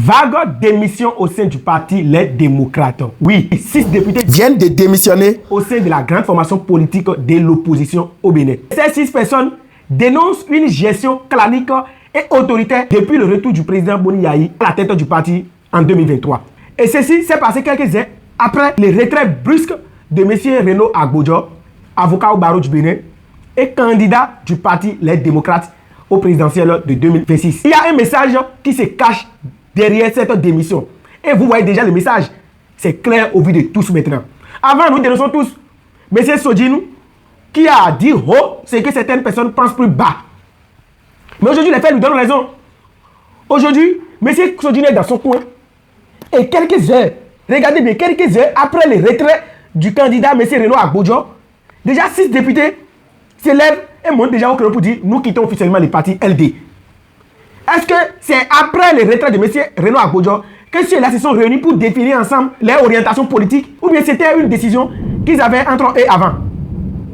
Vague démission au sein du parti Les Démocrates. Oui, 6 députés viennent de démissionner au sein de la grande formation politique de l'opposition au Bénin. Ces 6 personnes dénoncent une gestion clanique et autoritaire depuis le retour du président Boni Yayi à la tête du parti en 2023. Et ceci s'est passé quelques heures après le retrait brusque de M. Renaud Agbodjo, avocat au barreau du Bénin et candidat du parti Les Démocrates au présidentiel de 2026. Il y a un message qui se cache derrière cette démission. Et vous voyez déjà le message. C'est clair au vu de tous maintenant. Avant, nous dénonçons tous M. Sodjinou qui a dit haut ce que certaines personnes pensent plus bas. Mais aujourd'hui, les faits nous donnent raison. Aujourd'hui, M. Sodjinou est dans son coin. Et quelques heures, regardez bien, quelques heures après le retrait du candidat M. Renaud Agbodjo, déjà 6 députés se lèvent et montent déjà au créneau pour dire nous quittons officiellement le parti LD. Est-ce que c'est après le retrait de M. Renaud Agbodjo que ceux-là se sont réunis pour définir ensemble leur orientation politique, ou bien c'était une décision qu'ils avaient entre eux avant?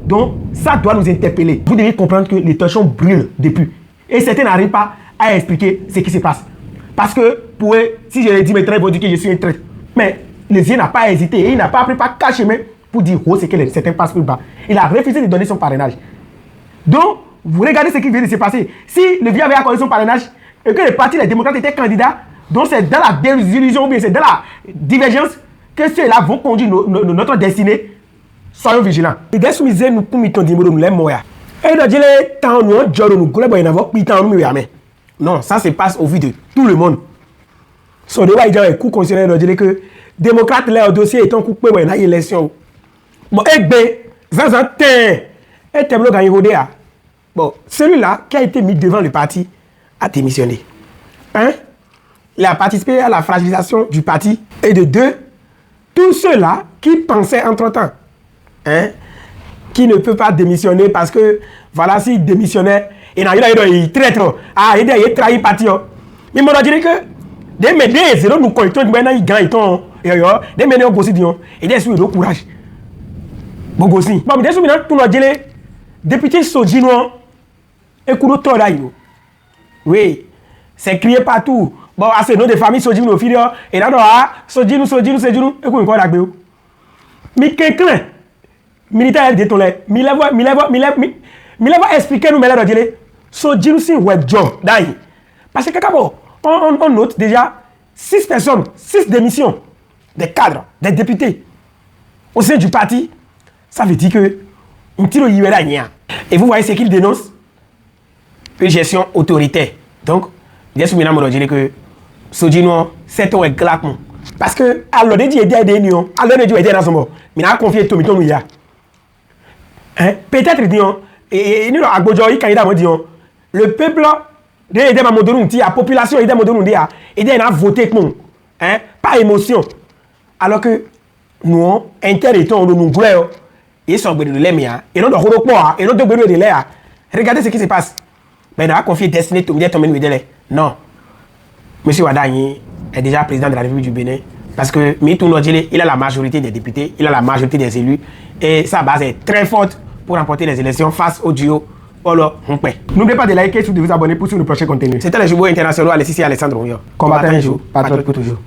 Donc, ça doit nous interpeller. Vous devez comprendre que les torchons brûlent depuis. Et certains n'arrivent pas à expliquer ce qui se passe. Parce que pour eux, si je les dis maintenant, ils vont dire que je suis un traître. Mais le vieux n'a pas hésité et il n'a pas pris pas caché chemin pour dire oh, c'est que certains passent plus bas. Il a refusé de donner son parrainage. Donc, vous regardez ce qui vient de se passer. Si le vieux avait accordé son parrainage et que le parti Les Démocrates était candidat, donc c'est dans la désillusion ou bien c'est dans la divergence que ceux-là vont conduire notre destinée. Soyons vigilants. Et dès que nous non, ça se passe au vu de tout le monde. So, il y a un coup considéré de dire que démocrate, leur dossier est un coup de poing dans l'élection. Bon, bon, celui-là qui a été mis devant le parti a démissionné. Hein? Il a participé à la fragilisation du parti. Et de deux, tous ceux-là qui pensaient entre-temps, hein, qui ne peut pas démissionner parce que, voilà, s'il démissionnait, il est traître. Ah, il est trahi parti. Mais on a dit que, dès que zéro nous collectons, il gagne, dès que nous avons et dès que nous avons courage. Bon, aussi. Bon, dès que nous avons dit, député Sodjinou, écoute, oui, c'est crié partout. Bon, à ce nom de famille Sodjinou, et là, Sodjinou, écoute, encore la béo. Mais quelqu'un, militaire de ton lait, il va expliquer nous, mais là, Sodjinou, c'est un web job. Parce que, on note déjà 6 personnes, 6 démissions, des cadres, des députés au sein du parti. Ça veut dire que et vous voyez ce qu'il dénonce, une gestion autoritaire. Donc, je suis maintenant dire que Sodjinou, c'est un claquement. Parce que, alors, il y a des unions, alors, il y a des raisons. Mais il a confié tout le monde. Peut-être, et nous, à Agbodjo, le peuple, la population, il a voté pour nous. Pas émotion. Alors que nous, intéressons nous voulons. Ils sont de l'air, et non de repos, et non de l'air. Regardez ce qui se passe. Mais il a confié destiné tout le monde. Non. Monsieur Wadani est déjà président de la République du Bénin. Parce que il a la majorité des députés, il a la majorité des élus. Et sa base est très forte pour remporter les élections face au duo Olo Humpé. N'oubliez pas de liker et de vous abonner pour suivre le prochain contenu. C'était le Jubo International Alexis Alexandre Combattant un jour, patriote pour toujours.